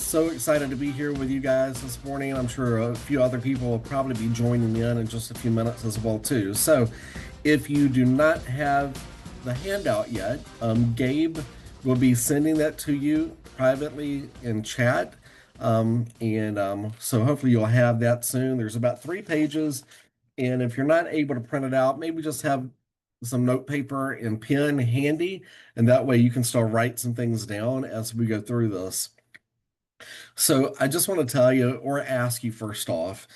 So excited to be here with you guys this morning. I'm sure a few other people will probably be joining in just a few minutes as well too. So, if you do not have the handout yet, Gabe will be sending that to you privately in chat. So hopefully you'll have that soon. There's about 3 pages, and if you're not able to print it out, maybe just have some note paper and pen handy, and that way you can start write some things down as we go through this. So I just want to tell you or ask you first off,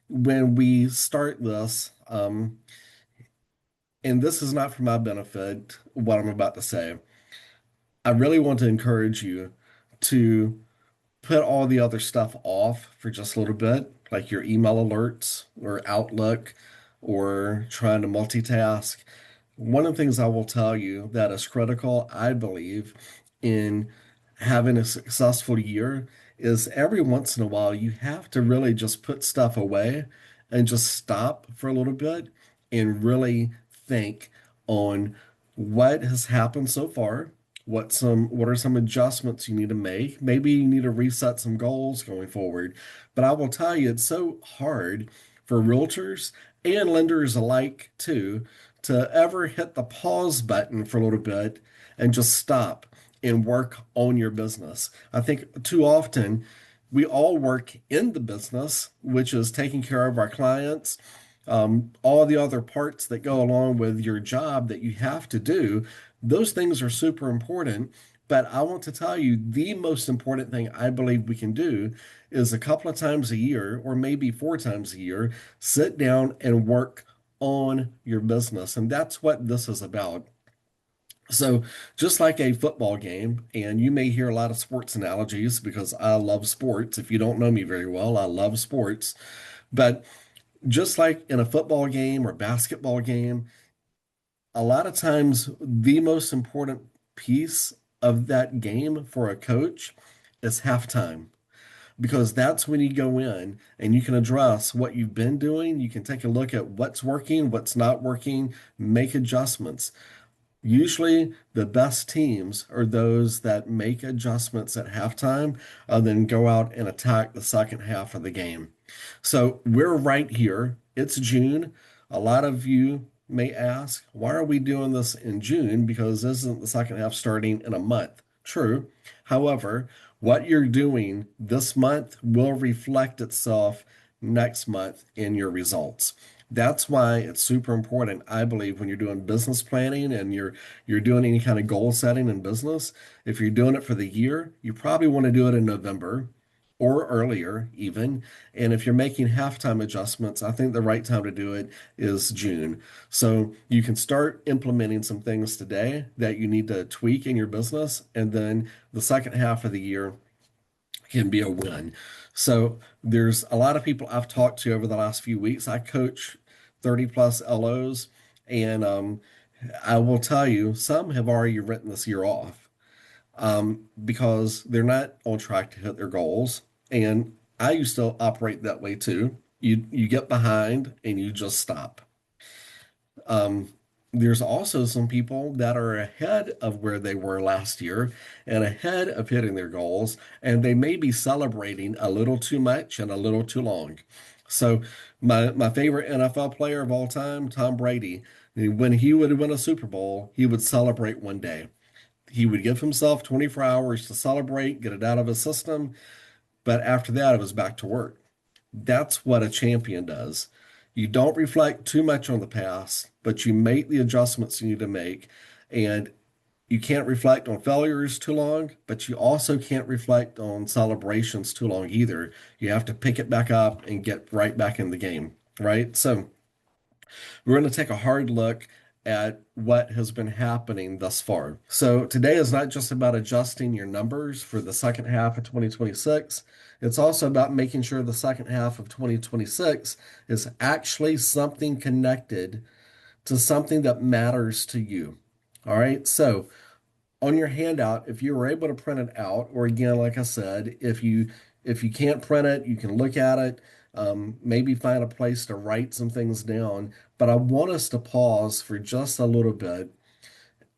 when we start this, and this is not for my benefit, what I'm about to say, I really want to encourage you to put all the other stuff off for just a little bit, like your email alerts or Outlook or trying to multitask. One of the things I will tell you that is critical, I believe, in having a successful year is every once in a while you have to really just put stuff away and just stop for a little bit and really think on what has happened so far. What are some adjustments you need to make? Maybe you need to reset some goals going forward. But I will tell you, it's so hard for realtors and lenders alike too to ever hit the pause button for a little bit and just stop and work on your business. I think too often we all work in the business, which is taking care of our clients, all the other parts that go along with your job that you have to do. Those things are super important. But I want to tell you the most important thing I believe we can do is a couple of times a year, or maybe 4 times a year, sit down and work on your business. And that's what this is about. So, just like a football game, and you may hear a lot of sports analogies because I love sports. If you don't know me very well, I love sports. But just like in a football game or basketball game, a lot of times the most important piece of that game for a coach is halftime, because that's when you go in and you can address what you've been doing. You can take a look at what's working, what's not working, make adjustments. Usually, the best teams are those that make adjustments at halftime and then go out and attack the second half of the game. So we're right here. It's June. A lot of you may ask, why are we doing this in June? Because isn't the second half starting in a month? True. However, what you're doing this month will reflect itself next month in your results. That's why it's super important, I believe, when you're doing business planning and you're doing any kind of goal setting in business. If you're doing it for the year, you probably want to do it in November or earlier even. And if you're making halftime adjustments, I think the right time to do it is June. So you can start implementing some things today that you need to tweak in your business, and then the second half of the year can be a win. So there's a lot of people I've talked to over the last few weeks. I coach 30 plus LOs, and I will tell you, some have already written this year off because they're not on track to hit their goals. And I used to operate that way too. You get behind and you just stop. Um, there's also some people that are ahead of where they were last year and ahead of hitting their goals, and they may be celebrating a little too much and a little too long. So, my favorite NFL player of all time, Tom Brady, when he would win a Super Bowl, he would celebrate one day. He would give himself 24 hours to celebrate, get it out of his system, but after that, it was back to work. That's what a champion does. You don't reflect too much on the past, but you make the adjustments you need to make. And you can't reflect on failures too long, but you also can't reflect on celebrations too long either. You have to pick it back up and get right back in the game, right? So we're going to take a hard look at what has been happening thus far. So today is not just about adjusting your numbers for the second half of 2026. It's also about making sure the second half of 2026 is actually something connected to something that matters to you. All right. So on your handout, if you were able to print it out, or again, like I said, if you can't print it, you can look at it, maybe find a place to write some things down. But I want us to pause for just a little bit.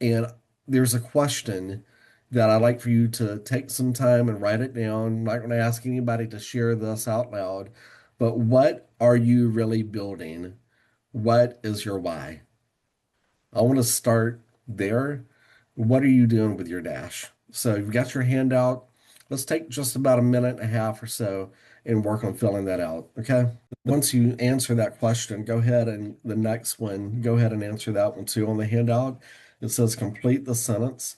And there's a question that I'd like for you to take some time and write it down. I'm not going to ask anybody to share this out loud, but what are you really building? What is your why? I want to start there. What are you doing with your dash? So you've got your handout. Let's take just about a minute and a half or so and work on filling that out. Okay. Once you answer that question, go ahead and the next one, go ahead and answer that one too on the handout. It says complete the sentence.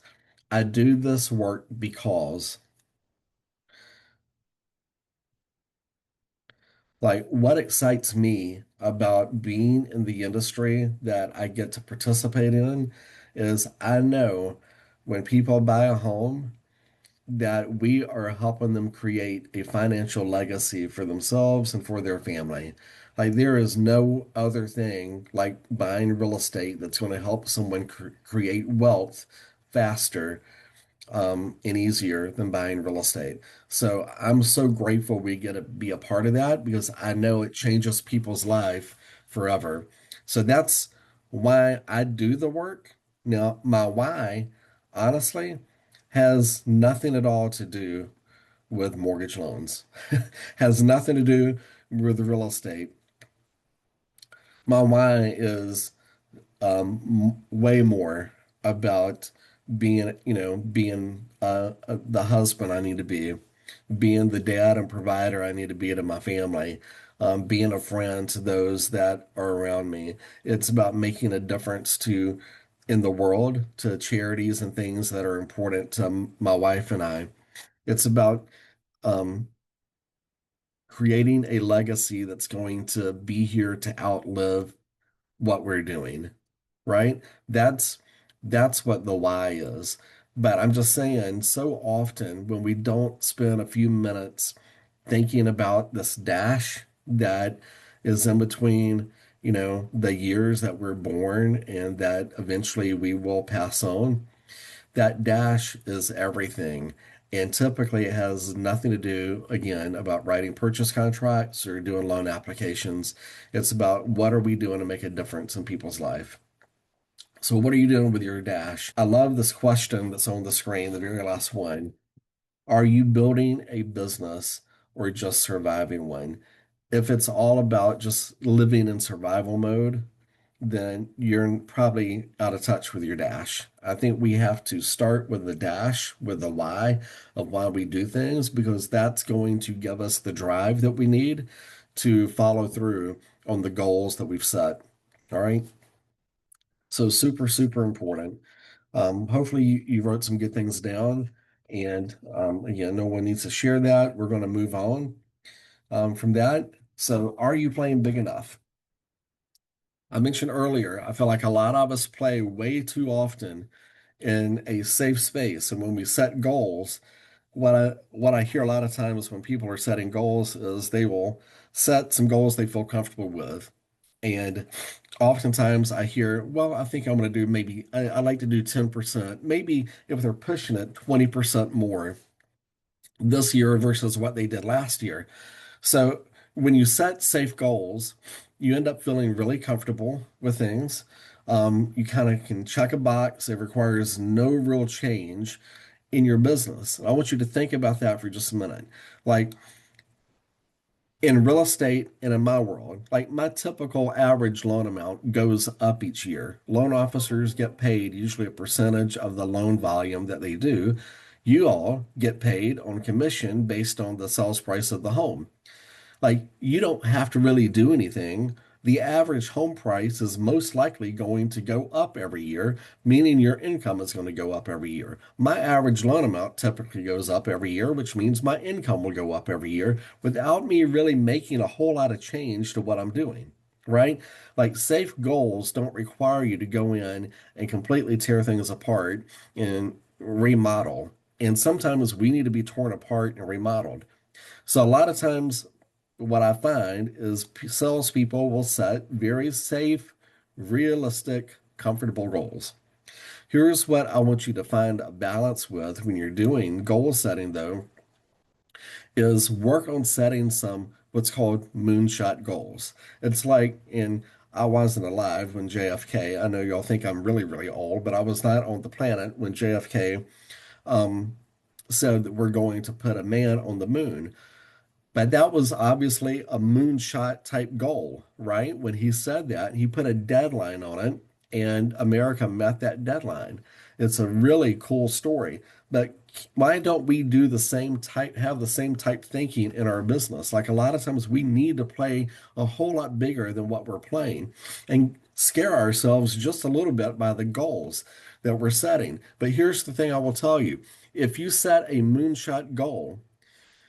I do this work because, like, what excites me about being in the industry that I get to participate in is I know when people buy a home that we are helping them create a financial legacy for themselves and for their family. Like, there is no other thing like buying real estate that's going to help someone create wealth faster and easier than buying real estate. So I'm so grateful we get to be a part of that because I know it changes people's life forever. So that's why I do the work. Now, my why, honestly, has nothing at all to do with mortgage loans, has nothing to do with real estate. My why is way more about being, being the husband I need to be, being the dad and provider I need to be to my family, being a friend to those that are around me. It's about making a difference to in the world, to charities and things that are important to my wife and I. It's about um, creating a legacy that's going to be here to outlive what we're doing, right? That's that's what the why is. But I'm just saying, so often when we don't spend a few minutes thinking about this dash that is in between, the years that we're born and that eventually we will pass on, that dash is everything. And typically it has nothing to do, again, about writing purchase contracts or doing loan applications. It's about what are we doing to make a difference in people's life. So what are you doing with your dash? I love this question that's on the screen, the very last one. Are you building a business or just surviving one? If it's all about just living in survival mode, then you're probably out of touch with your dash. I think we have to start with the dash, with the why of why we do things, because that's going to give us the drive that we need to follow through on the goals that we've set. All right. So super, super important. Hopefully you wrote some good things down. And again, no one needs to share that. We're going to move on from that. So are you playing big enough? I mentioned earlier, I feel like a lot of us play way too often in a safe space. And when we set goals, what I hear a lot of times when people are setting goals is they will set some goals they feel comfortable with. And oftentimes I hear, well, I think I'm going to do maybe, I like to do 10%, maybe if they're pushing it, 20% more this year versus what they did last year. So when you set safe goals, you end up feeling really comfortable with things. You kind of can check a box. It requires no real change in your business. I want you to think about that for just a minute. Like in real estate and in my world, like my typical average loan amount goes up each year. Loan officers get paid usually a percentage of the loan volume that they do. You all get paid on commission based on the sales price of the home. Like, you don't have to really do anything. The average home price is most likely going to go up every year, meaning your income is going to go up every year. My average loan amount typically goes up every year, which means my income will go up every year without me really making a whole lot of change to what I'm doing, right? Like, safe goals don't require you to go in and completely tear things apart and remodel. And sometimes we need to be torn apart and remodeled. So a lot of times, what I find is salespeople will set very safe, realistic, comfortable goals. Here's what I want you to find a balance with when you're doing goal setting, though, is work on setting some what's called moonshot goals. It's like in I wasn't alive when JFK. I know y'all think I'm really, really old, but I was not on the planet when JFK said that we're going to put a man on the moon. But that was obviously a moonshot type goal, right? When he said that, he put a deadline on it, and America met that deadline. It's a really cool story. But why don't we do the same type, have the same type thinking in our business? Like a lot of times we need to play a whole lot bigger than what we're playing and scare ourselves just a little bit by the goals that we're setting. But here's the thing I will tell you. If you set a moonshot goal,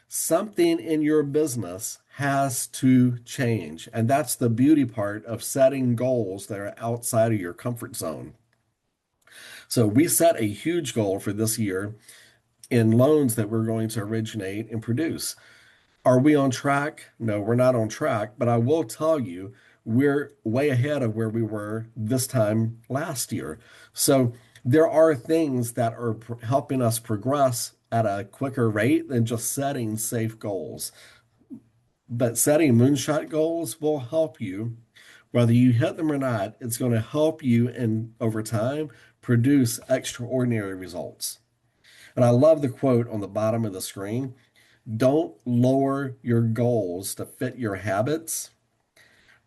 something in your business has to change. And that's the beauty part of setting goals that are outside of your comfort zone. So we set a huge goal for this year in loans that we're going to originate and produce. Are we on track? No, we're not on track, but I will tell you, we're way ahead of where we were this time last year. So there are things that are helping us progress at a quicker rate than just setting safe goals. But setting moonshot goals will help you, whether you hit them or not, it's going to help you and over time produce extraordinary results. And I love the quote on the bottom of the screen. Don't lower your goals to fit your habits.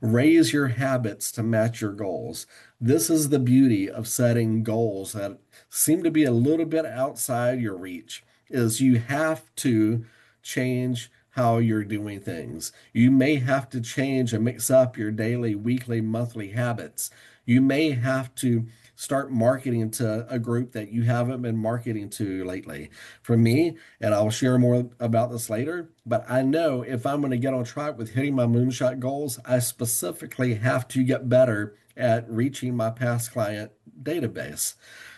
Raise your habits to match your goals. This is the beauty of setting goals that seem to be a little bit outside your reach, is you have to change how you're doing things. You may have to change and mix up your daily, weekly, monthly habits. You may have to start marketing to a group that you haven't been marketing to lately. For me, and I'll share more about this later, but I know if I'm going to get on track with hitting my moonshot goals, I specifically have to get better at reaching my past client database.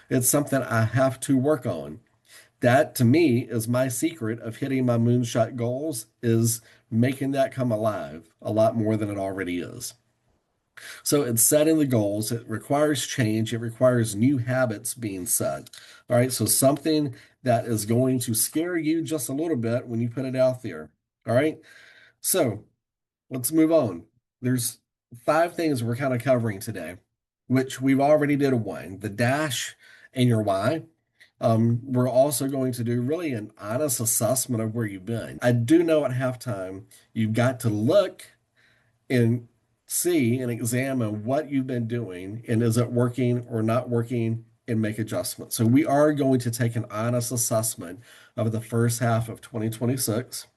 It's something I have to work on. That to me is my secret of hitting my moonshot goals, is making that come alive a lot more than it already is. So it's setting the goals. It requires change. It requires new habits being set. All right. So something that is going to scare you just a little bit when you put it out there. All right. So let's move on. There's five things we're kind of covering today, which we've already did one, the dash and your why. We're also going to do really an honest assessment of where you've been. I do know at halftime, you've got to look and see and examine what you've been doing and is it working or not working and make adjustments. So we are going to take an honest assessment of the first half of 2026.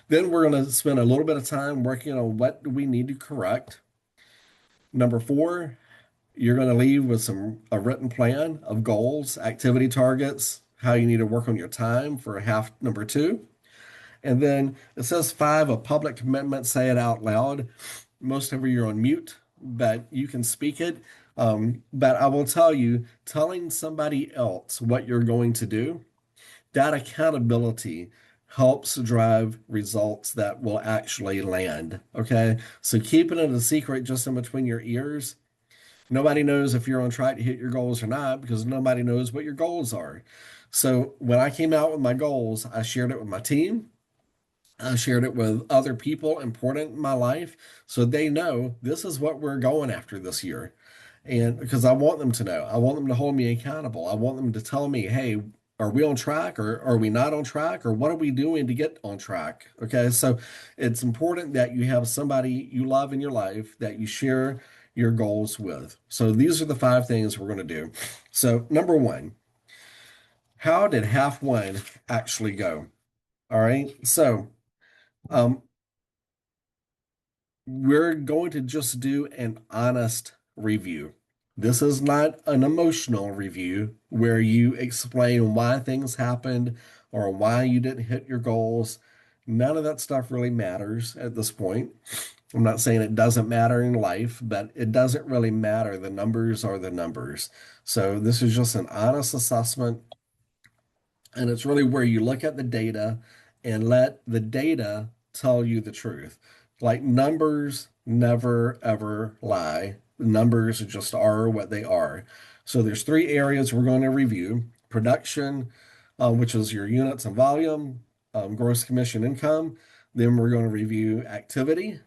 Then we're going to spend a little bit of time working on what do we need to correct. Number four, you're going to leave with a written plan of goals, activity targets, how you need to work on your time for half number two. And then it says five, a public commitment, say it out loud. Most of you are on mute, but you can speak it. But I will tell you, telling somebody else what you're going to do, that accountability helps drive results that will actually land. Okay. So keeping it a secret just in between your ears, nobody knows if you're on track to hit your goals or not because nobody knows what your goals are. So when I came out with my goals, I shared it with my team. I shared it with other people important in my life so they know this is what we're going after this year. And because I want them to know, I want them to hold me accountable. I want them to tell me, hey, are we on track or are we not on track or what are we doing to get on track? Okay. So it's important that you have somebody you love in your life that you share your goals with. So these are the five things we're going to do. So, number one, how did half one actually go? All right. So, um, we're going to just do an honest review. This is not an emotional review where you explain why things happened or why you didn't hit your goals. None of that stuff really matters at this point. I'm not saying it doesn't matter in life, but it doesn't really matter. The numbers are the numbers. So this is just an honest assessment. And it's really where you look at the data and let the data tell you the truth. Like numbers never ever lie. Numbers just are what they are. So there's three areas we're going to review: production, which is your units and volume, gross commission income. Then we're going to review activity,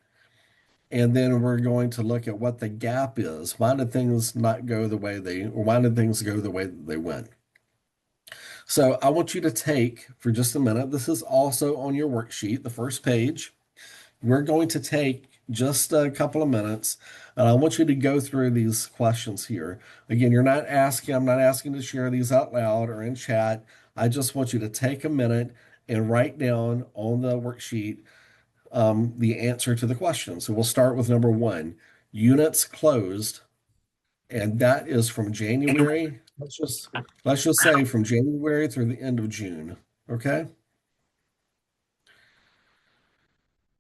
and then we're going to look at what the gap is. Why did things not go the way they, or why did things go the way that they went? So I want you to take for just a minute. This is also on your worksheet, the first page. We're going to take just a couple of minutes, and I want you to go through these questions here. Again, I'm not asking to share these out loud or in chat. I just want you to take a minute and write down on the worksheet the answer to the question. So we'll start with number one, units closed, and that is from January. Let's just say from January through the end of June. Okay?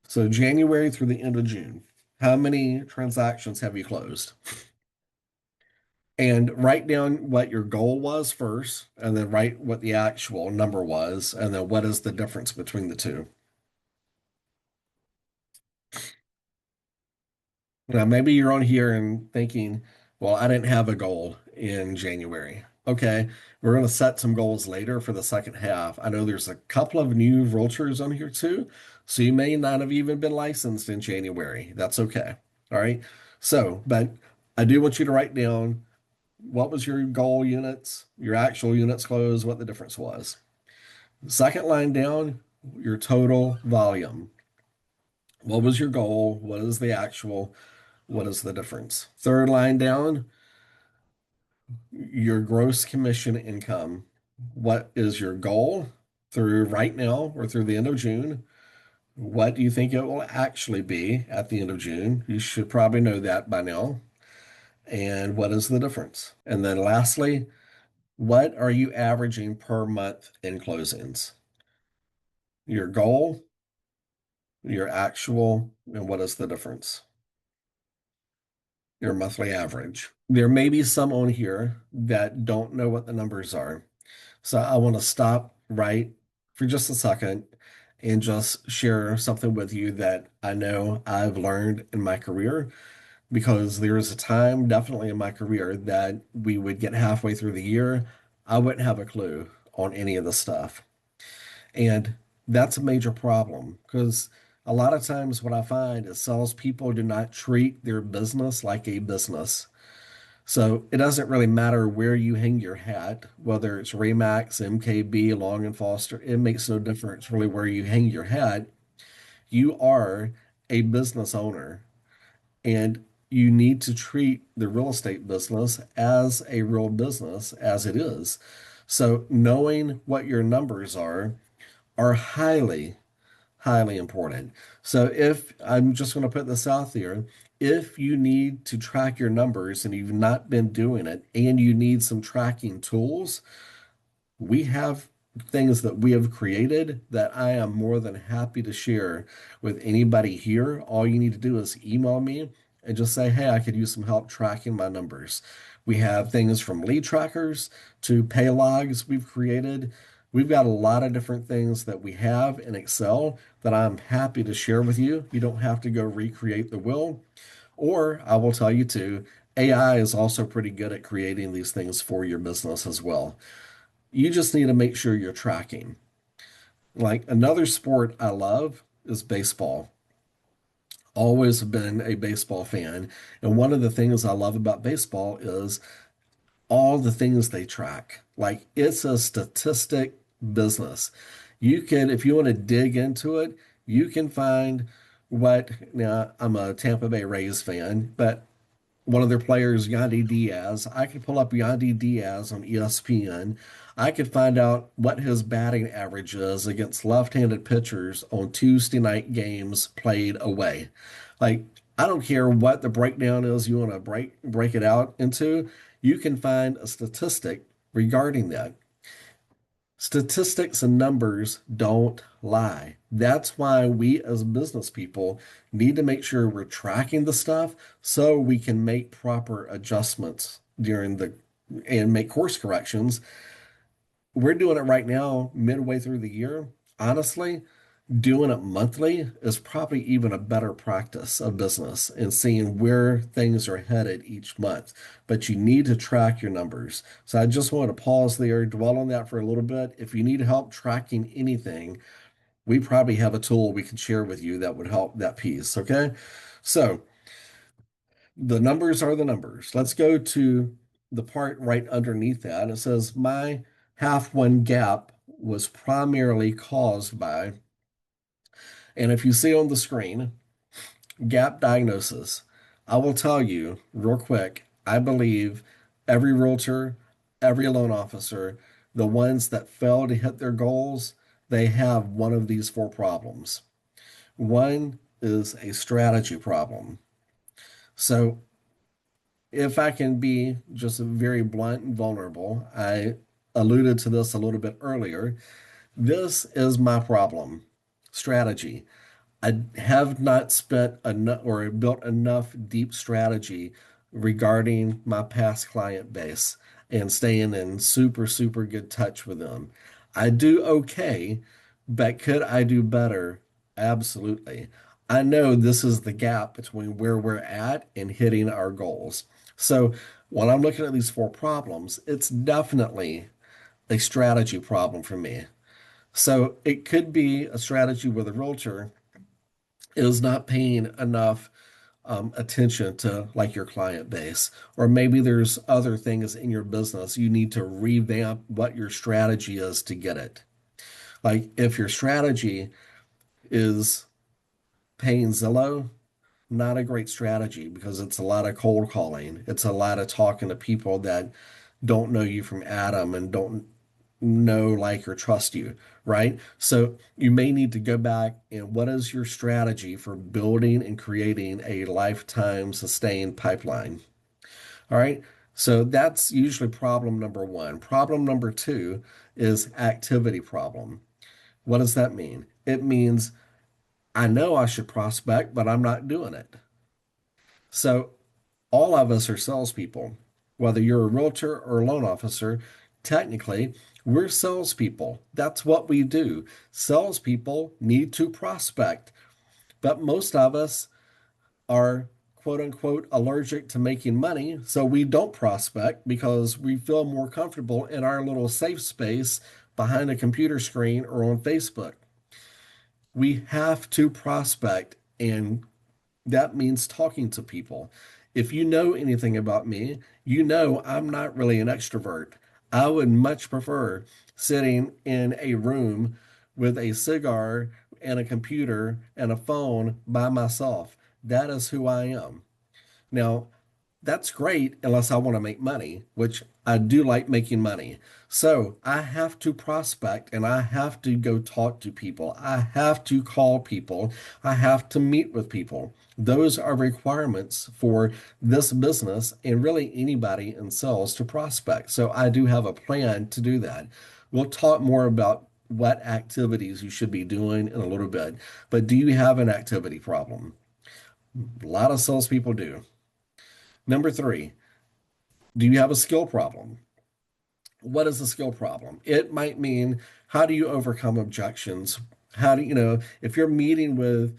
So January through the end of June. How many transactions have you closed? And write down what your goal was first, and then write what the actual number was, and then what is the difference between the two. Now, maybe you're on here and thinking, well, I didn't have a goal in January. Okay, we're going to set some goals later for the second half. I know there's a couple of new realtors on here too, so you may not have even been licensed in January. That's okay. All right. So, but I do want you to write down what was your goal units, your actual units closed, what the difference was. Second line down, your total volume. What was your goal? What is the actual? What is the difference? Third line down, your gross commission income. What is your goal through right now or through the end of June? What do you think it will actually be at the end of June? You should probably know that by now. And what is the difference? And then lastly, what are you averaging per month in closings? Your goal, your actual, and what is the difference? Your monthly average. There may be some on here that don't know what the numbers are. So I want to stop right for just a second and just share something with you that I know I've learned in my career because there was a time, definitely in my career, that we would get halfway through the year. I wouldn't have a clue on any of the stuff. And that's a major problem because a lot of times what I find is salespeople do not treat their business like a business. So it doesn't really matter where you hang your hat, whether it's Remax, MKB, Long and Foster, it makes no difference really where you hang your hat. You are a business owner and you need to treat the real estate business as a real business as it is. So knowing what your numbers are highly important. So if I'm just going to put this out there, if you need to track your numbers and you've not been doing it and you need some tracking tools, we have things that we have created that I am more than happy to share with anybody here. All you need to do is email me and just say, hey, I could use some help tracking my numbers. We have things from lead trackers to pay logs we've created. We've got a lot of different things that we have in Excel that I'm happy to share with you. You don't have to go recreate the wheel. Or I will tell you too, AI is also pretty good at creating these things for your business as well. You just need to make sure you're tracking. Like another sport I love is baseball. Always been a baseball fan. And one of the things I love about baseball is all the things they track. Like it's a statistic business. You can, if you want to dig into it, you can find what, now I'm a Tampa Bay Rays fan, but one of their players, Yandy Diaz. I could pull up Yandy Diaz on ESPN. I could find out what his batting average is against left-handed pitchers on Tuesday night games played away. Like, I don't care what the breakdown is you want to break it out into. You can find a statistic regarding that. Statistics and numbers don't lie. That's why we as business people need to make sure we're tracking the stuff so we can make proper adjustments during the and make course corrections. We're doing it right now, midway through the year. Honestly, doing it monthly is probably even a better practice of business and seeing where things are headed each month. But you need to track your numbers. So I just want to pause there, dwell on that for a little bit. If you need help tracking anything, we probably have a tool we can share with you that would help that piece. Okay. So the numbers are the numbers. Let's go to the part right underneath that. It says, my half one gap was primarily caused by, and if you see on the screen, gap diagnosis, I will tell you real quick, I believe every realtor, every loan officer, the ones that fail to hit their goals, they have one of these four problems. One is a strategy problem. So, if I can be just very blunt and vulnerable, I alluded to this a little bit earlier. This is my problem strategy. I have not spent enough or built enough deep strategy regarding my past client base and staying in super, super good touch with them. I do okay, but could I do better? Absolutely. I know this is the gap between where we're at and hitting our goals. So when I'm looking at these four problems, it's definitely a strategy problem for me. So it could be a strategy with a realtor is not paying enough attention to like your client base, or maybe there's other things in your business you need to revamp what your strategy is to get it. Like if your strategy is paying Zillow, not a great strategy because it's a lot of cold calling. It's a lot of talking to people that don't know you from Adam and don't know, like, or trust you, right? So you may need to go back and what is your strategy for building and creating a lifetime sustained pipeline? All right. So that's usually problem number one. Problem number two is activity problem. What does that mean? It means I know I should prospect, but I'm not doing it. So all of us are salespeople. Whether you're a realtor or a loan officer, technically, we're salespeople. That's what we do. Salespeople need to prospect, but most of us are quote unquote allergic to making money. So we don't prospect because we feel more comfortable in our little safe space behind a computer screen or on Facebook. We have to prospect, and that means talking to people. If you know anything about me, you know I'm not really an extrovert. I would much prefer sitting in a room with a cigar and a computer and a phone by myself. That is who I am. Now, that's great unless I want to make money, which I do like making money. So I have to prospect and I have to go talk to people. I have to call people. I have to meet with people. Those are requirements for this business and really anybody in sales to prospect. So I do have a plan to do that. We'll talk more about what activities you should be doing in a little bit. But do you have an activity problem? A lot of salespeople do. Number three, do you have a skill problem? What is a skill problem? It might mean how do you overcome objections? How do you know if you're meeting with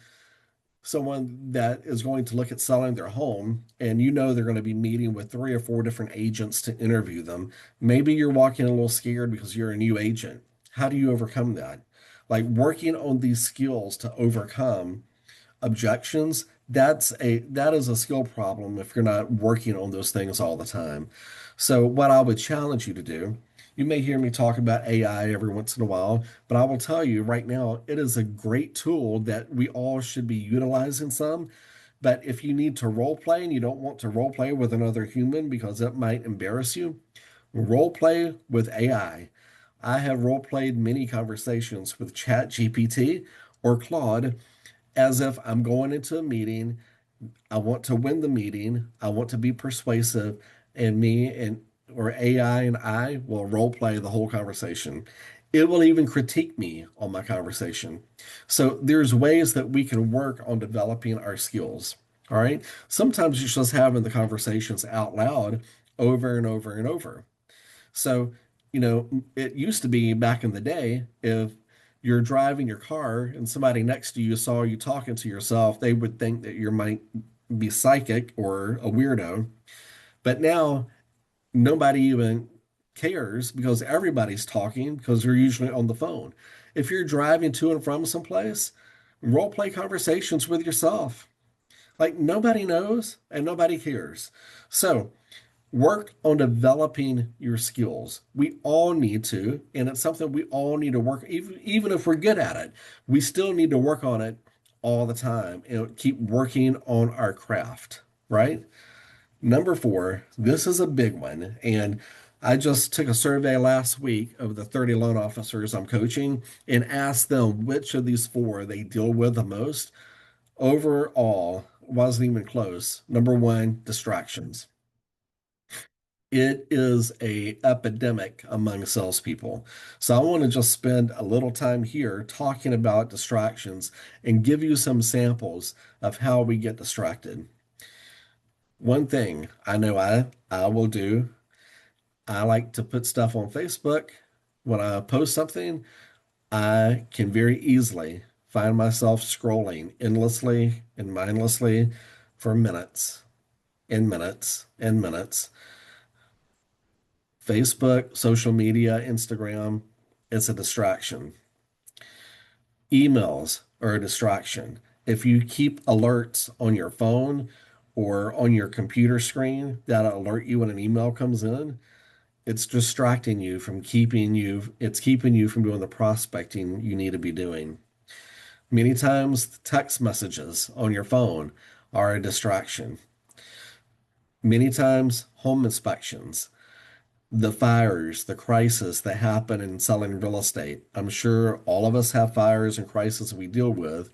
someone that is going to look at selling their home and you know they're going to be meeting with three or four different agents to interview them, maybe you're walking a little scared because you're a new agent. How do you overcome that? Like working on these skills to overcome objections, that is a skill problem if you're not working on those things all the time. So what I would challenge you to do, you may hear me talk about AI every once in a while, but I will tell you right now, it is a great tool that we all should be utilizing some. But if you need to role play and you don't want to role play with another human because it might embarrass you, role play with AI. I have role played many conversations with ChatGPT or Claude as if I'm going into a meeting. I want to win the meeting. I want to be persuasive, and me and or AI and I will role play the whole conversation. It will even critique me on my conversation. So there's ways that we can work on developing our skills. All right. Sometimes you're just having the conversations out loud over and over and over. So, it used to be back in the day, if you're driving your car and somebody next to you saw you talking to yourself, they would think that you might be psychic or a weirdo. But now nobody even cares because everybody's talking because they're usually on the phone. If you're driving to and from someplace, role play conversations with yourself. Like nobody knows and nobody cares. So, Work on developing your skills. We all need to, and it's something we all need to work, even if we're good at it, we still need to work on it all the time and keep working on our craft, right? Number four, this is a big one. And I just took a survey last week of the 30 loan officers I'm coaching and asked them which of these four they deal with the most. Overall, wasn't even close. Number one, distractions. It is a epidemic among salespeople. So I want to just spend a little time here talking about distractions and give you some samples of how we get distracted. One thing I know I will do, I like to put stuff on Facebook. When I post something, I can very easily find myself scrolling endlessly and mindlessly for minutes and minutes and minutes. Facebook, social media, Instagram, it's a distraction. Emails are a distraction. If you keep alerts on your phone or on your computer screen that alert you when an email comes in, it's distracting you from it's keeping you from doing the prospecting you need to be doing. Many times, text messages on your phone are a distraction. Many times, home inspections, the fires, the crisis that happen in selling real estate. I'm sure all of us have fires and crises we deal with.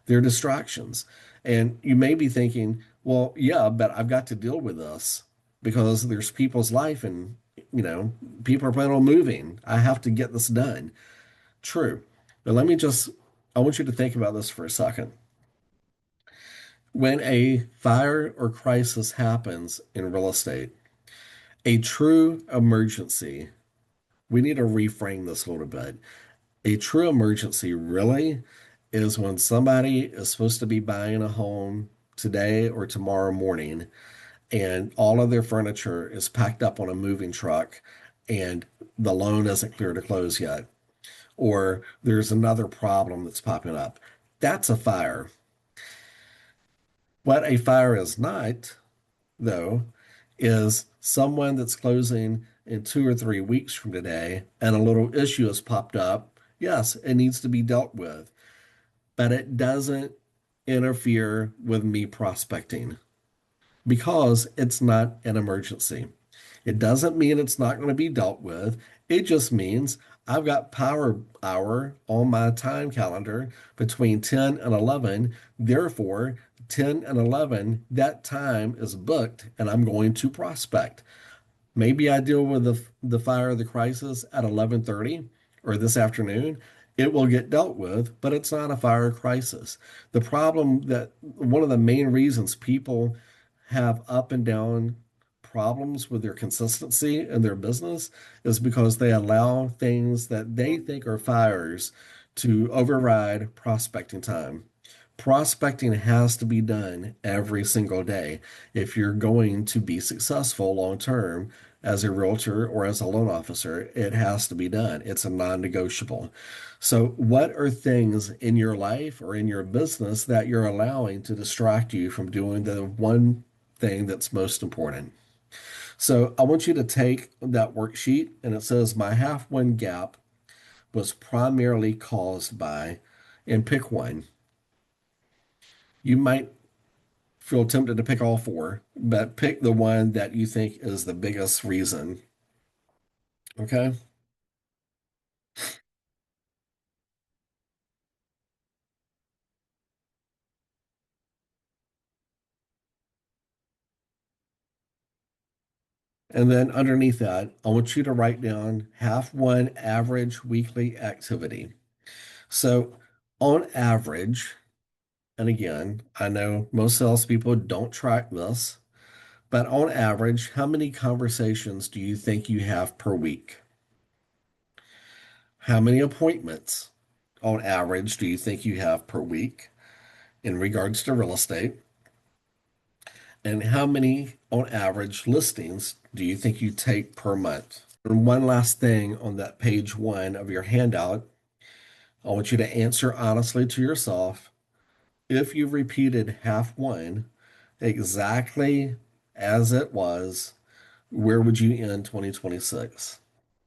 They're distractions. And you may be thinking, well, yeah, but I've got to deal with this because there's people's life and, you know, people are planning on moving. I have to get this done. True. But I want you to think about this for a second. When a fire or crisis happens in real estate, a true emergency, we need to reframe this a little bit. A true emergency really is when somebody is supposed to be buying a home today or tomorrow morning, and all of their furniture is packed up on a moving truck, and the loan isn't clear to close yet, or there's another problem that's popping up. That's a fire. What a fire is not, though, is someone that's closing in 2 or 3 weeks from today and a little issue has popped up. Yes, it needs to be dealt with, but it doesn't interfere with me prospecting because it's not an emergency. It doesn't mean it's not going to be dealt with. It just means I've got power hour on my time calendar between 10 and 11. Therefore, 10 and 11, that time is booked and I'm going to prospect. Maybe I deal with the fire of the crisis at 11:30 or this afternoon. It will get dealt with, but it's not a fire crisis. The problem that one of the main reasons people have up and down problems with their consistency in their business is because they allow things that they think are fires to override prospecting time. Prospecting has to be done every single day if you're going to be successful long term as a realtor or as a loan officer. It has to be done. It's a non-negotiable. So, what are things in your life or in your business that you're allowing to distract you from doing the one thing that's most important? So, I want you to take that worksheet and it says my half win gap was primarily caused by, and pick one. You might feel tempted to pick all four, but pick the one that you think is the biggest reason. Okay. And then underneath that, I want you to write down half one average weekly activity. So, on average, and again, I know most salespeople don't track this, but on average, how many conversations do you think you have per week? How many appointments on average do you think you have per week in regards to real estate? And how many, on average, listings do you think you take per month? And one last thing on that page one of your handout, I want you to answer honestly to yourself if you repeated half one exactly as it was, Where would you end 2026?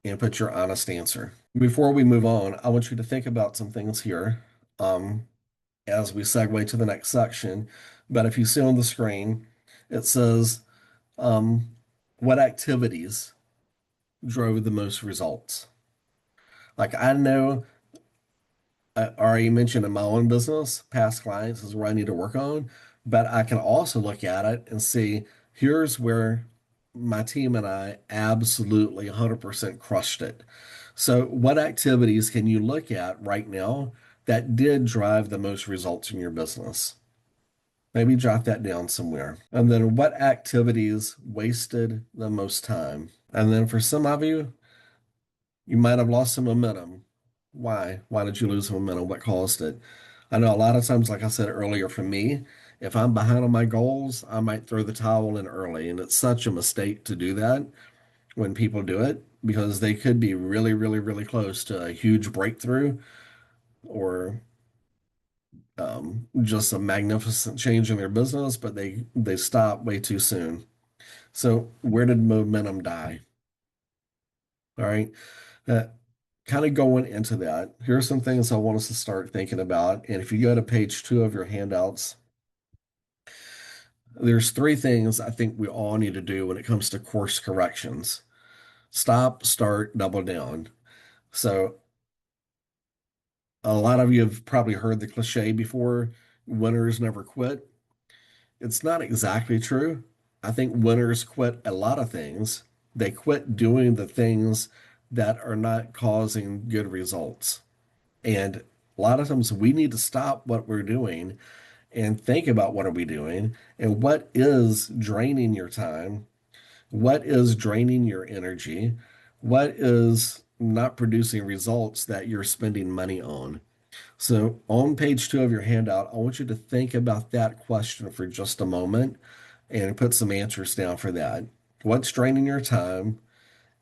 And put your honest answer. Before we move on, I want you to think about some things here um, as we segue to the next section. But if you see on the screen, it says, um, what activities drove the most results? Like I know I already mentioned in my own business, past clients is where I need to work on, but I can also look at it and see here's where my team and I absolutely 100% crushed it. So, what activities can you look at right now that did drive the most results in your business? Maybe jot that down somewhere. And then, what activities wasted the most time? And then, for some of you, you might have lost some momentum. Why? Why did you lose momentum? What caused it? I know a lot of times, like I said earlier, for me, if I'm behind on my goals, I might throw the towel in early. And it's such a mistake to do that when people do it because they could be really, really, really close to a huge breakthrough or just a magnificent change in their business, but they stop way too soon. So where did momentum die? All right. Uh, Kind of going into that, here are some things I want us to start thinking about. And if you go to page 2 of your handouts, there's 3 things I think we all need to do when it comes to course corrections. Stop, start, double down. So a lot of you have probably heard the cliche before, winners never quit. It's not exactly true. I think winners quit a lot of things. They quit doing the things that are not causing good results. And a lot of times we need to stop what we're doing and think about what are we doing and what is draining your time, what is draining your energy, what is not producing results that you're spending money on. So on page 2 of your handout, I want you to think about that question for just a moment and put some answers down for that. What's draining your time,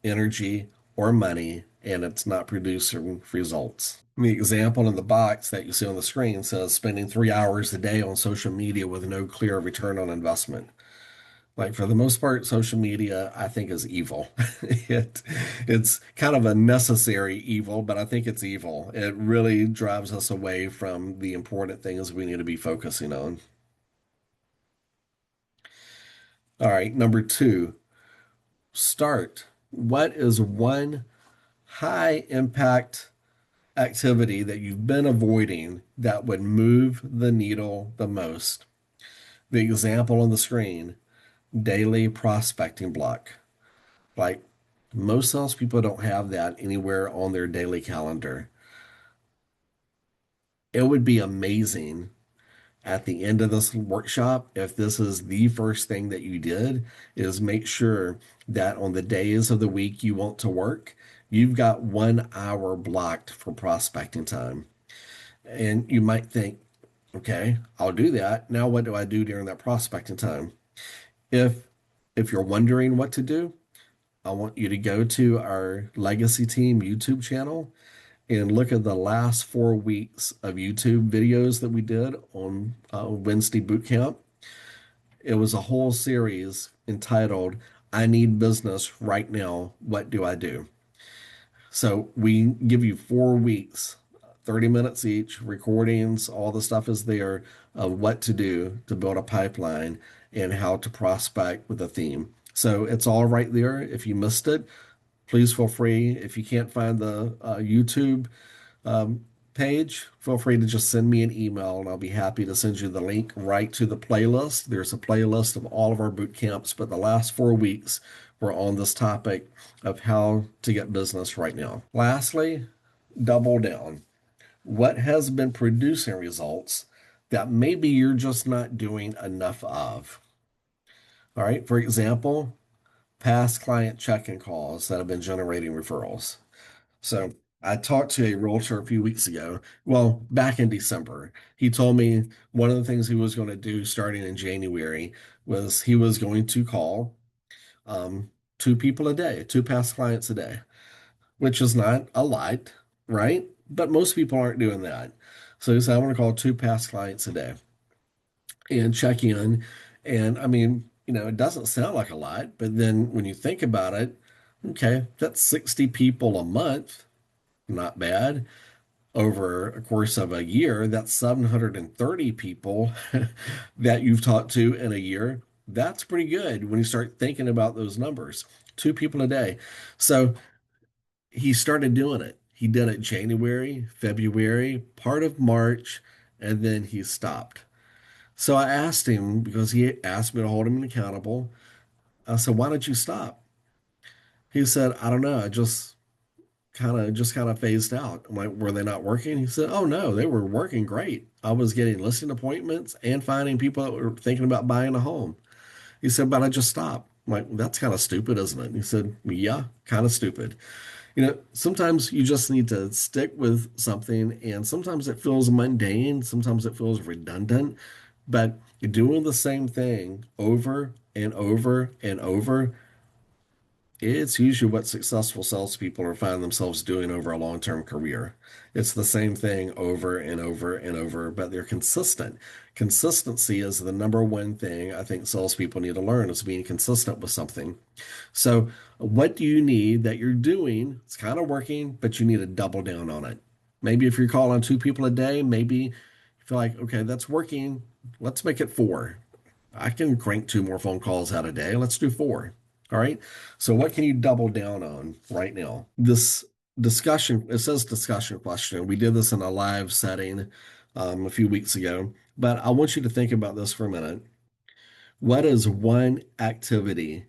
energy, or money, and it's not producing results? The example in the box that you see on the screen says spending 3 hours a day on social media with no clear return on investment. Like for the most part, social media, I think is evil. It, it's kind of a necessary evil, but I think it's evil. It really drives us away from the important things we need to be focusing on. All right, number 2, start. What is one high impact activity that you've been avoiding that would move the needle the most? The example on the screen, daily prospecting block. Like most salespeople don't have that anywhere on their daily calendar. It would be amazing at the end of this workshop if this is the first thing that you did is make sure that on the days of the week you want to work, you've got 1 hour blocked for prospecting time. And you might think, okay, I'll do that. Now what do I do during that prospecting time? If if you're wondering what to do, I want you to go to our Legacy Team YouTube channel and look at the last 4 weeks of YouTube videos that we did on Wednesday boot camp. It was a whole series entitled, I Need Business Right Now. What do I do? So we give you 4 weeks, 30 minutes each, recordings, all the stuff is there of what to do to build a pipeline and how to prospect with a theme. So it's all right there. If you missed it, please feel free. If you can't find the YouTube um, page, feel free to just send me an email and I'll be happy to send you the link right to the playlist. There's a playlist of all of our boot camps, but the last 4 weeks were on this topic of how to get business right now. Lastly, double down. What has been producing results that maybe you're just not doing enough of? All right. For example, past client check-in calls that have been generating referrals. So I talked to a realtor a few weeks ago, well, back in December. He told me one of the things he was going to do starting in January was he was going to call 2 people a day, 2 past clients a day, which is not a lot, right? But most people aren't doing that. So he said, I want to call 2 past clients a day and check in. And I mean, it doesn't sound like a lot, but then when you think about it, okay, that's 60 people a month, not bad. Over a course of a year, that's 730 people that you've talked to in a year. That's pretty good when you start thinking about those numbers. Two people a day. So he started doing it. He did it January, February, part of March, and then he stopped. So I asked him because he asked me to hold him accountable. I said, "Why did you stop?" He said, "I don't know. I just kind of phased out." I'm like, "Were they not working?" He said, "Oh no, they were working great. I was getting listing appointments and finding people that were thinking about buying a home." He said, "But I just stopped." I'm like, "That's kind of stupid, isn't it?" He said, "Yeah, kind of stupid." Sometimes you just need to stick with something, and sometimes it feels mundane, sometimes it feels redundant, but doing the same thing over and over and over, it's usually what successful salespeople are finding themselves doing over a long-term career. It's the same thing over and over and over, but they're consistent. Consistency is the number one thing I think salespeople need to learn is being consistent with something. So, what do you need that you're doing? It's kind of working, but you need to double down on it. Maybe if you're calling two people a day, maybe you feel like, okay, that's working. Let's make it four. I can crank two more phone calls out a day. Let's do four. All right. So, what can you double down on right now? This discussion, it says discussion question. We did this in a live setting a few weeks ago, but I want you to think about this for a minute. What is one activity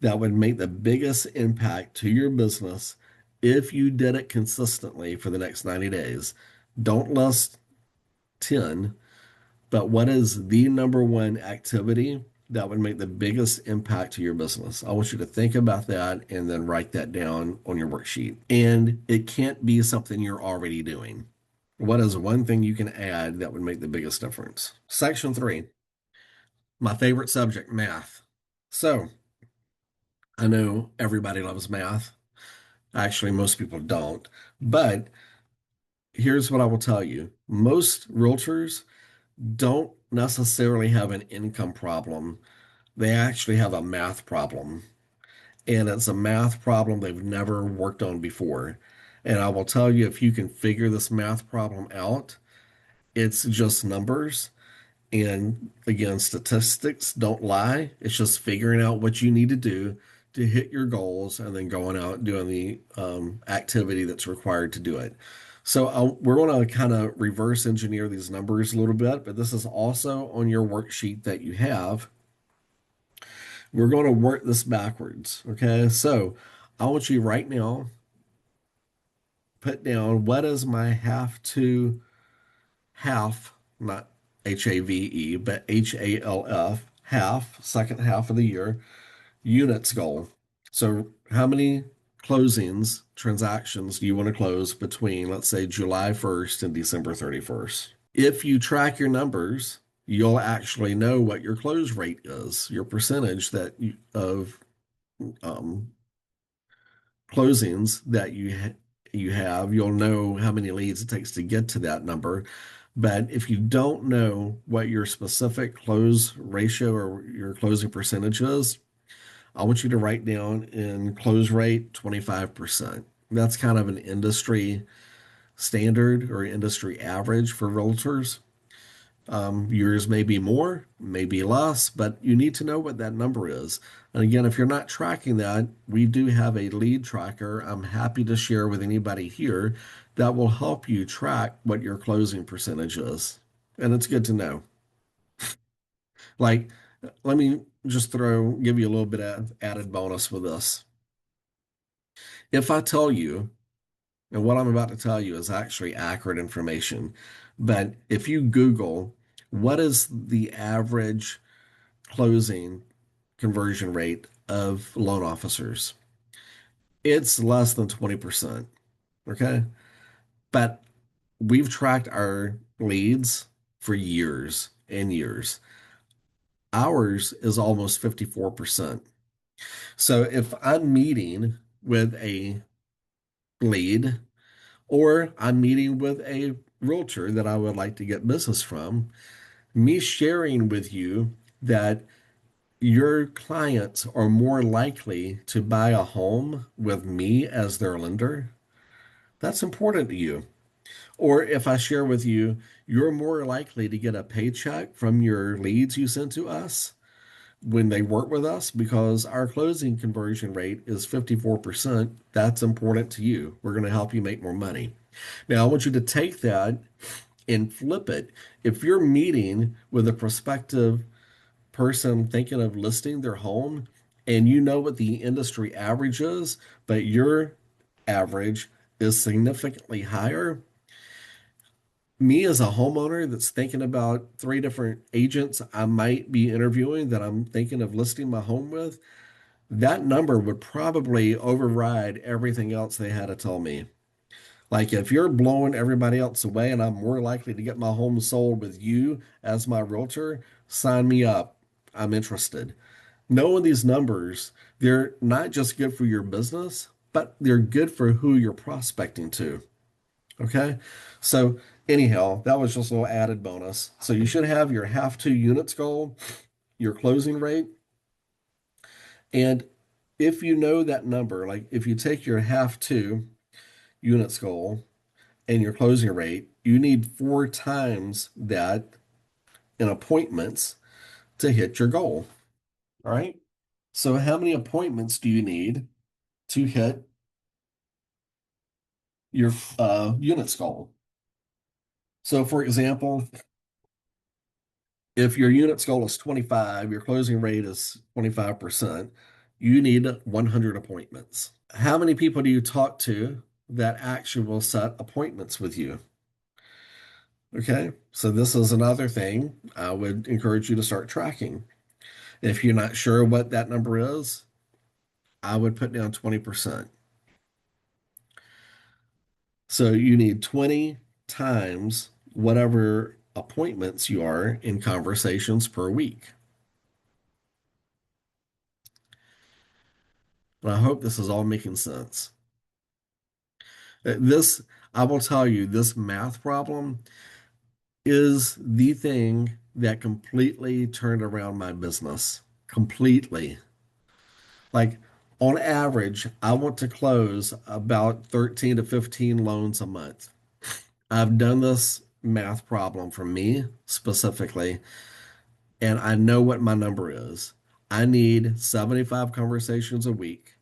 that would make the biggest impact to your business if you did it consistently for the next 90 days? Don't list 10, but what is the number one activity that would make the biggest impact to your business? I want you to think about that and then write that down on your worksheet. And it can't be something you're already doing. What is one thing you can add that would make the biggest difference? Section three, my favorite subject, math. So I know everybody loves math. Actually, most people don't. But here's what I will tell you. Most realtors don't necessarily have an income problem. They actually have a math problem. And it's a math problem they've never worked on before. And I will tell you, if you can figure this math problem out, it's just numbers. And again, statistics don't lie. It's just figuring out what you need to do to hit your goals and then going out and doing the activity that's required to do it. So we're going to kind of reverse engineer these numbers a little bit, but this is also on your worksheet that you have. We're going to work this backwards. Okay. So I want you right now put down what is my half, not HAVE, but HALF, half, second half of the year, units goal. So, how many closings, transactions do you want to close between, let's say, July 1st and December 31st? If you track your numbers, you'll actually know what your close rate is, your percentage of um, closings that you have. You'll know how many leads it takes to get to that number. But if you don't know what your specific close ratio or your closing percentage is, I want you to write down in close rate 25%. That's kind of an industry standard or industry average for realtors. Yours may be more, may be less, but you need to know what that number is. And again, if you're not tracking that, we do have a lead tracker I'm happy to share with anybody here that will help you track what your closing percentage is. And it's good to know. Like, let me just give you a little bit of added bonus with this. If I tell you, and what I'm about to tell you is actually accurate information, but if you Google what is the average closing conversion rate of loan officers, it's less than 20%. Okay. But we've tracked our leads for years and years. Ours is almost 54%. So if I'm meeting with a lead or I'm meeting with a realtor that I would like to get business from, me sharing with you that your clients are more likely to buy a home with me as their lender. That's important to you. Or if I share with you, you're more likely to get a paycheck from your leads you send to us when they work with us because our closing conversion rate is 54%. That's important to you. We're going to help you make more money. Now, I want you to take that and flip it. If you're meeting with a prospective person thinking of listing their home and you know what the industry average is, but your average is significantly higher, me as a homeowner that's thinking about three different agents I might be interviewing that I'm thinking of listing my home with, that number would probably override everything else they had to tell me. Like if you're blowing everybody else away and I'm more likely to get my home sold with you as my realtor, sign me up. I'm interested. Knowing these numbers, they're not just good for your business, but they're good for who you're prospecting to. Okay. So, anyhow, that was just a little added bonus. So, you should have your half two units goal, your closing rate. And if you know that number, like if you take your half two units goal and your closing rate, you need four times that in appointments to hit your goal. All right. So, how many appointments do you need to hit your units goal? So, for example, if your units goal is 25, your closing rate is 25%, you need 100 appointments. How many people do you talk to that actually will set appointments with you? Okay, so this is another thing I would encourage you to start tracking. If you're not sure what that number is, I would put down 20%. So you need 20 times whatever appointments you are in conversations per week. And I hope this is all making sense. This, I will tell you, this math problem is the thing that completely turned around my business. Completely. Like on average, I want to close about 13 to 15 loans a month. I've done this math problem for me specifically, and I know what my number is. I need 75 conversations a week.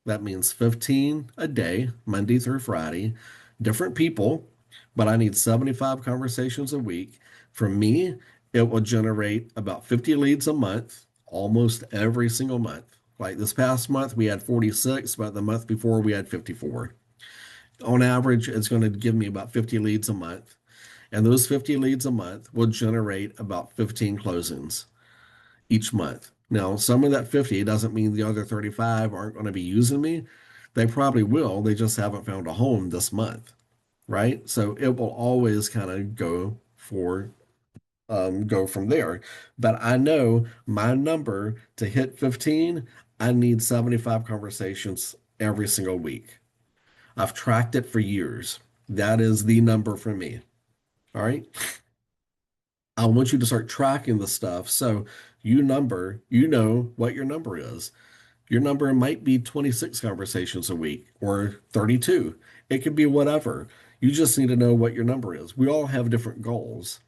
That means 15 a day, Monday through Friday, different people, but I need 75 conversations a week. For me, it will generate about 50 leads a month, almost every single month. Like this past month, we had 46, but the month before, we had 54. On average, it's going to give me about 50 leads a month. And those 50 leads a month will generate about 15 closings each month. Now, some of that 50 doesn't mean the other 35 aren't going to be using me. They probably will. They just haven't found a home this month, right? So it will always kind of go from there. But I know my number to hit 15, I need 75 conversations every single week. I've tracked it for years. That is the number for me. All right. I want you to start tracking the stuff. So you know what your number is. Your number might be 26 conversations a week or 32. It could be whatever. You just need to know what your number is. We all have different goals,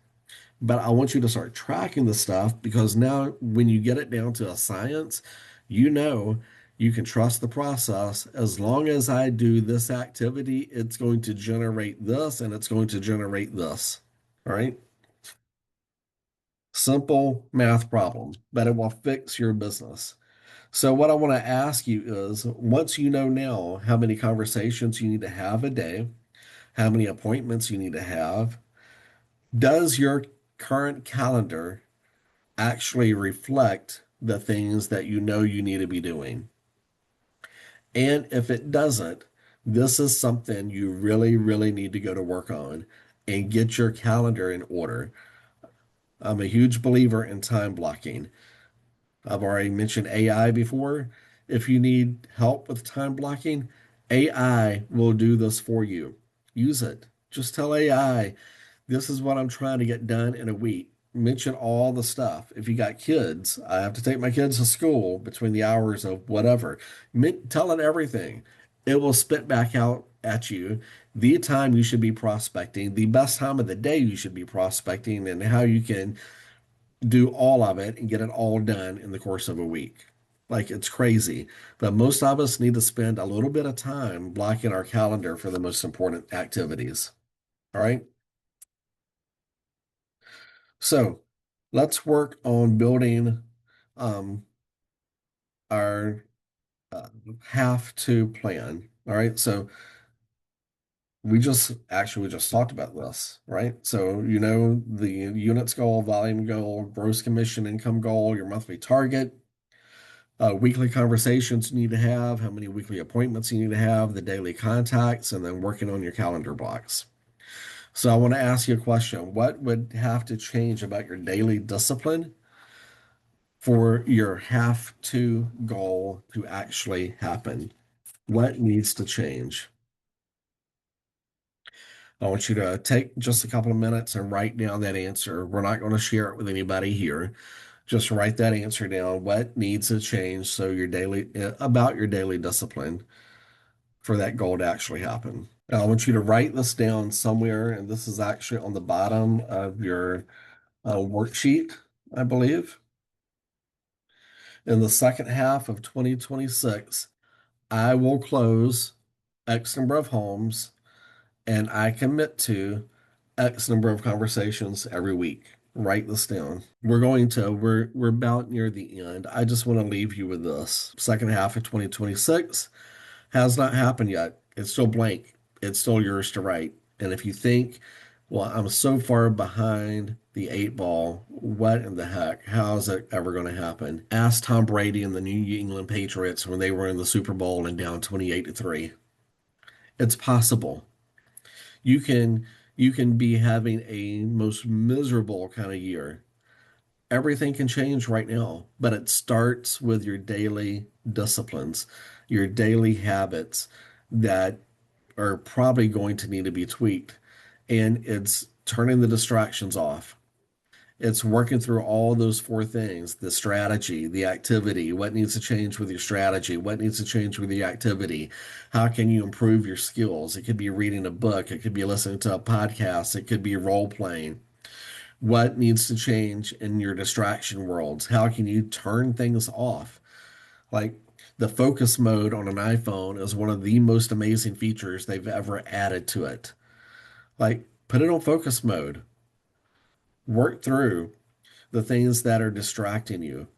but I want you to start tracking the stuff because now when you get it down to a science, you know you can trust the process. As long as I do this activity, it's going to generate this and it's going to generate this. All right. Simple math problem, but it will fix your business. So, what I want to ask you is once you know now how many conversations you need to have a day, how many appointments you need to have, does your current calendar actually reflect the things that you know you need to be doing? And if it doesn't, this is something you really, really need to go to work on and get your calendar in order. I'm a huge believer in time blocking. I've already mentioned AI before. If you need help with time blocking, AI will do this for you. Use it. Just tell AI, this is what I'm trying to get done in a week. mention all the stuff. If you got kids, I have to take my kids to school between the hours of whatever. Tell it everything. It will spit back out at you the time you should be prospecting, the best time of the day you should be prospecting, and how you can do all of it and get it all done in the course of a week. Like it's crazy. But most of us need to spend a little bit of time blocking our calendar for the most important activities. All right. So let's work on building um, our have to plan. All right. So we just talked about this, right? So you know the units goal, volume goal, gross commission income goal, your monthly target, weekly conversations you need to have, how many weekly appointments you need to have, the daily contacts, and then working on your calendar blocks. So I want to ask you a question. What would have to change about your daily discipline for your have to goal to actually happen? What needs to change? I want you to take just a couple of minutes and write down that answer. We're not going to share it with anybody here. Just write that answer down. What needs to change so your daily about your daily discipline for that goal to actually happen. I want you to write this down somewhere, and this is actually on the bottom of your worksheet, I believe. In the second half of 2026, I will close X number of homes and I commit to X number of conversations every week. Write this down. We're about near the end. I just want to leave you with this. Second half of 2026 has not happened yet. It's still blank. It's still yours to write. And if you think, well, I'm so far behind the eight ball, what in the heck? How is it ever going to happen? Ask Tom Brady and the New England Patriots when they were in the Super Bowl and down 28-3. It's possible. You can you can be having a most miserable kind of year. Everything can change right now, but it starts with your daily disciplines, your daily habits that are probably going to need to be tweaked. And it's turning the distractions off. It's working through all those four things: the strategy, the activity, what needs to change with your strategy, what needs to change with the activity, how can you improve your skills? It could be reading a book, it could be listening to a podcast, it could be role playing. What needs to change in your distraction worlds? How can you turn things off? Like the focus mode on an iPhone is one of the most amazing features they've ever added to it. Like, put it on focus mode, work through the things that are distracting you,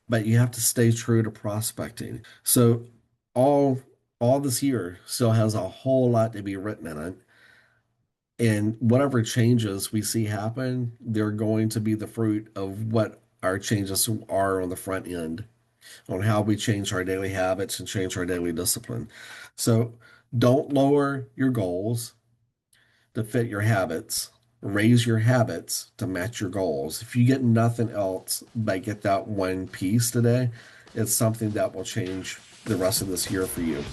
but you have to stay true to prospecting. So all all this year still has a whole lot to be written in it. And whatever changes we see happen, they're going to be the fruit of what our changes are on the front end, on how we change our daily habits and change our daily discipline. So don't lower your goals to fit your habits. Raise your habits to match your goals. If you get nothing else but get that one piece today, it's something that will change the rest of this year for you.